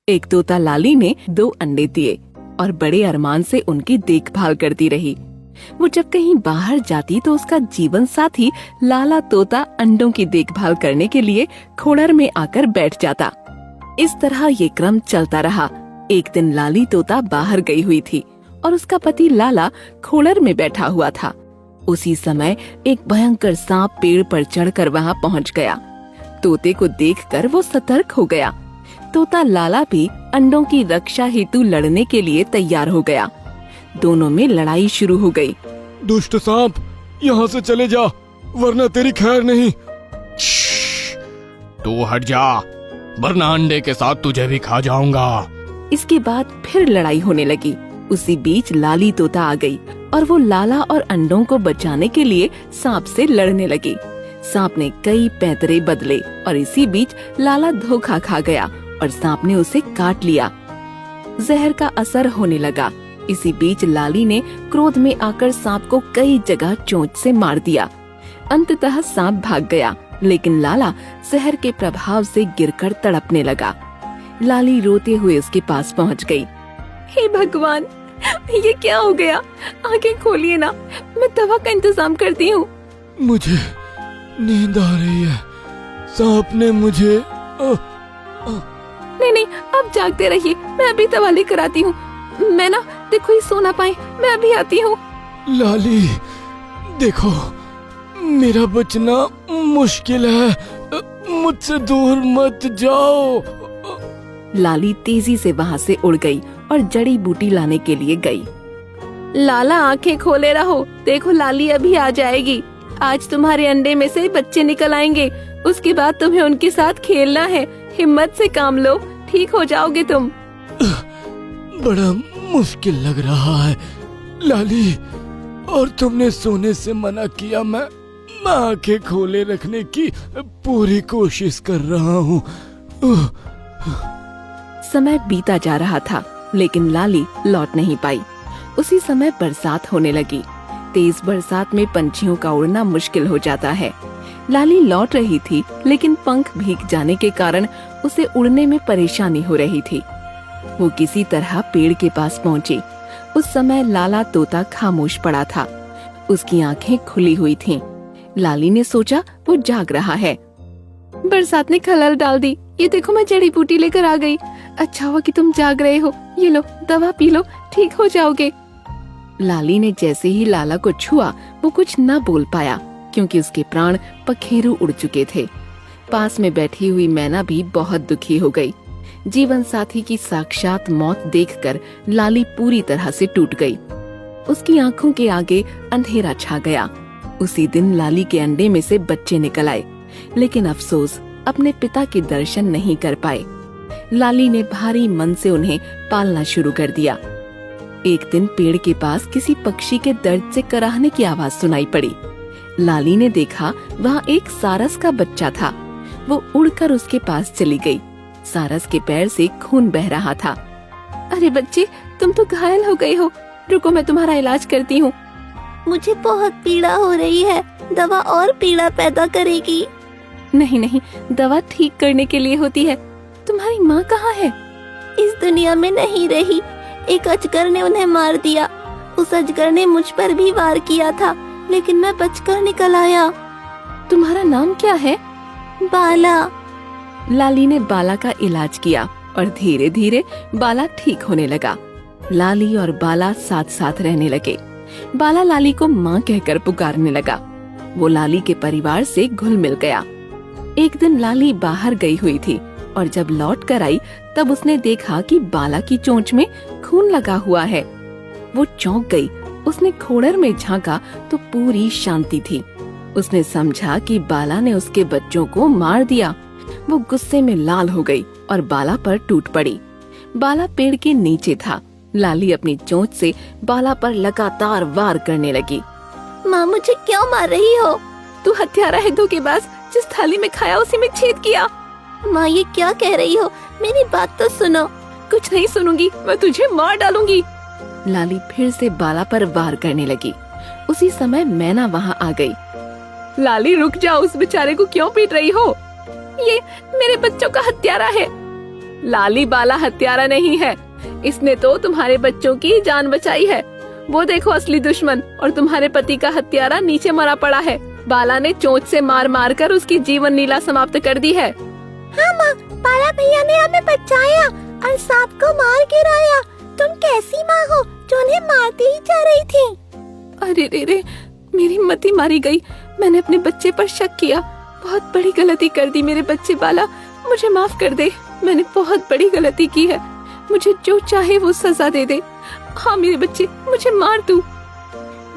एक तोता लाली ने 2 अंडे दिए और बड़े अरमान से उनकी देखभाल करती रही। वो जब कहीं बाहर जाती तो उसका जीवन साथी लाला तोता अंडों की देखभाल करने के लिए खोड़र में आकर बैठ जाता। इस तरह ये क्रम चलता रहा। एक दिन लाली तोता बाहर गई हुई थी और उसका पति लाला खोड़र में बैठा हुआ था। उसी समय एक भयंकर सांप पेड़ पर चढ़कर वहां पहुंच गया। तोते को देखकर वो सतर्क हो गया। तोता लाला भी अंडों की रक्षा हेतु लड़ने के लिए तैयार हो गया। दोनों में लड़ाई शुरू हो गई। दुष्ट सांप, यहाँ से चले जा, वरना तेरी खैर नहीं। तू हट जा, वरना अंडे के साथ तुझे भी खा जाऊंगा। इसके बाद फिर लड़ाई होने लगी। उसी बीच लाली तोता आ गई और वो लाला और अंडों को बचाने के लिए सांप से लड़ने लगी। सांप ने कई पैंतरे बदले और इसी बीच लाला धोखा खा गया और सांप ने उसे काट लिया। जहर का असर होने लगा। इसी बीच लाली ने क्रोध में आकर सांप को कई जगह चोंच से मार दिया। अंततः सांप भाग गया, लेकिन लाला जहर के प्रभाव से गिरकर तड़पने लगा। लाली रोते हुए उसके पास पहुंच गई। हे भगवान, ये क्या हो गया? आंखें खोलिए ना, मैं दवा का इंतजाम करती हूँ। मुझे नींद आ रही है, सांप ने मुझे नहीं, आप जागते रहिए, मैं अभी दवा लेकर आती हूँ। मैं ना देखो, ये सो ना पाए, मैं अभी आती हूँ। लाली, देखो, मेरा बचना मुश्किल है, मुझसे दूर मत जाओ। लाली तेजी से वहाँ से उड़ गई और जड़ी बूटी लाने के लिए गई। लाला, आंखें खोले रहो, देखो लाली अभी आ जाएगी। आज तुम्हारे अंडे में से बच्चे निकल आएंगे, उसके बाद तुम्हें उनके साथ खेलना है। हिम्मत से काम लो, ठीक हो जाओगे तुम। बड़ा मुश्किल लग रहा है लाली, और तुमने सोने से मना किया। मैं आंखें खोले रखने की पूरी कोशिश कर रहा हूँ। समय बीता जा रहा था, लेकिन लाली लौट नहीं पाई। उसी समय बरसात होने लगी। तेज बरसात में पंछियों का उड़ना मुश्किल हो जाता है। लाली लौट रही थी, लेकिन पंख भीग जाने के कारण उसे उड़ने में परेशानी हो रही थी। वो किसी तरह पेड़ के पास पहुंची। उस समय लाला तोता खामोश पड़ा था। उसकी आंखें खुली हुई थीं। लाली ने सोचा वो जाग रहा है। बरसात ने खलल डाल दी। ये देखो, मैं जड़ी बूटी लेकर आ गई। अच्छा हुआ कि तुम जाग रहे हो, ये लो दवा पी लो, ठीक हो जाओगे। लाली ने जैसे ही लाला को छुआ, वो कुछ न बोल पाया, क्योंकि उसके प्राण पखेरु उड़ चुके थे। पास में बैठी हुई मैना भी बहुत दुखी हो गई। जीवन साथी की साक्षात मौत देखकर लाली पूरी तरह से टूट गई। उसकी आंखों के आगे अंधेरा छा गया। उसी दिन लाली के अंडे में से बच्चे निकल आए, लेकिन अफसोस, अपने पिता के दर्शन नहीं कर पाए। लाली ने भारी मन से उन्हें पालना शुरू कर दिया। एक दिन पेड़ के पास किसी पक्षी के दर्द से कराहने की आवाज सुनाई पड़ी। लाली ने देखा वहाँ एक सारस का बच्चा था। वो उड़कर उसके पास चली गई। सारस के पैर से खून बह रहा था। अरे बच्चे, तुम तो घायल हो गए हो, रुको मैं तुम्हारा इलाज करती हूँ। मुझे बहुत पीड़ा हो रही है, दवा और पीड़ा पैदा करेगी। नहीं, दवा ठीक करने के लिए होती है। तुम्हारी माँ कहाँ है? इस दुनिया में नहीं रही। एक अजगर ने उन्हें मार दिया। उस अजगर ने मुझ पर भी वार किया था, लेकिन मैं बचकर निकल आया। तुम्हारा नाम क्या है? बाला। लाली ने बाला का इलाज किया और धीरे धीरे बाला ठीक होने लगा। लाली और बाला साथ साथ रहने लगे। बाला लाली को माँ कहकर पुकारने लगा। वो लाली के परिवार से घुल मिल गया। एक दिन लाली बाहर गई हुई थी और जब लौट कर आई तब उसने देखा कि बाला की चोंच में खून लगा हुआ है। वो चौंक गई। उसने खोड़र में झांका तो पूरी शांति थी। उसने समझा कि बाला ने उसके बच्चों को मार दिया। वो गुस्से में लाल हो गई और बाला पर टूट पड़ी। बाला पेड़ के नीचे था। लाली अपनी चोंच से बाला पर लगातार वार करने लगी। माँ, मुझे क्यों मार रही हो? तू हत्यारा है धोखेबाज, जिस थाली में खाया उसी में छेद किया। माँ, ये क्या कह रही हो? मेरी बात तो सुनो। कुछ नहीं सुनूंगी, मैं तुझे मार डालूंगी। लाली फिर से बाला पर वार करने लगी। उसी समय मैना वहाँ आ गई। लाली रुक जाओ, उस बेचारे को क्यों पीट रही हो? ये मेरे बच्चों का हत्यारा है। लाली बाला हत्यारा नहीं है। इसने तो तुम्हारे बच्चों की जान बचाई है। वो देखो असली दुश्मन, और तुम्हारे पति का हत्यारा नीचे मरा पड़ा है। बाला ने चोंच से मार मार कर उसकी जीवन लीला समाप्त कर दी है। हाँ माँ, बाला भैया ने हमें बचाया और सांप को मार गिराया। तुम कैसी माँ हो जो उन्हें मारती ही जा रही थी? अरे रे रे, मेरी मति मारी गई। मैंने अपने बच्चे पर शक किया। बहुत बड़ी गलती कर दी मेरे बच्चे। बाला, मुझे माफ कर दे। मैंने बहुत बड़ी गलती की है। मुझे जो चाहे वो सजा दे दे। हाँ मेरे बच्चे, मुझे मार तू।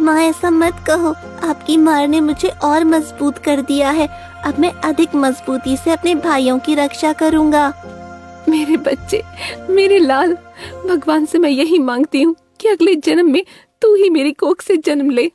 माँ ऐसा मत कहो, आपकी मार ने मुझे और मजबूत कर दिया है। अब मैं अधिक मजबूती से अपने भाइयों की रक्षा करूँगा। मेरे बच्चे, मेरे लाल, भगवान से मैं यही मांगती हूँ कि अगले जन्म में तू ही मेरी कोख से जन्म ले।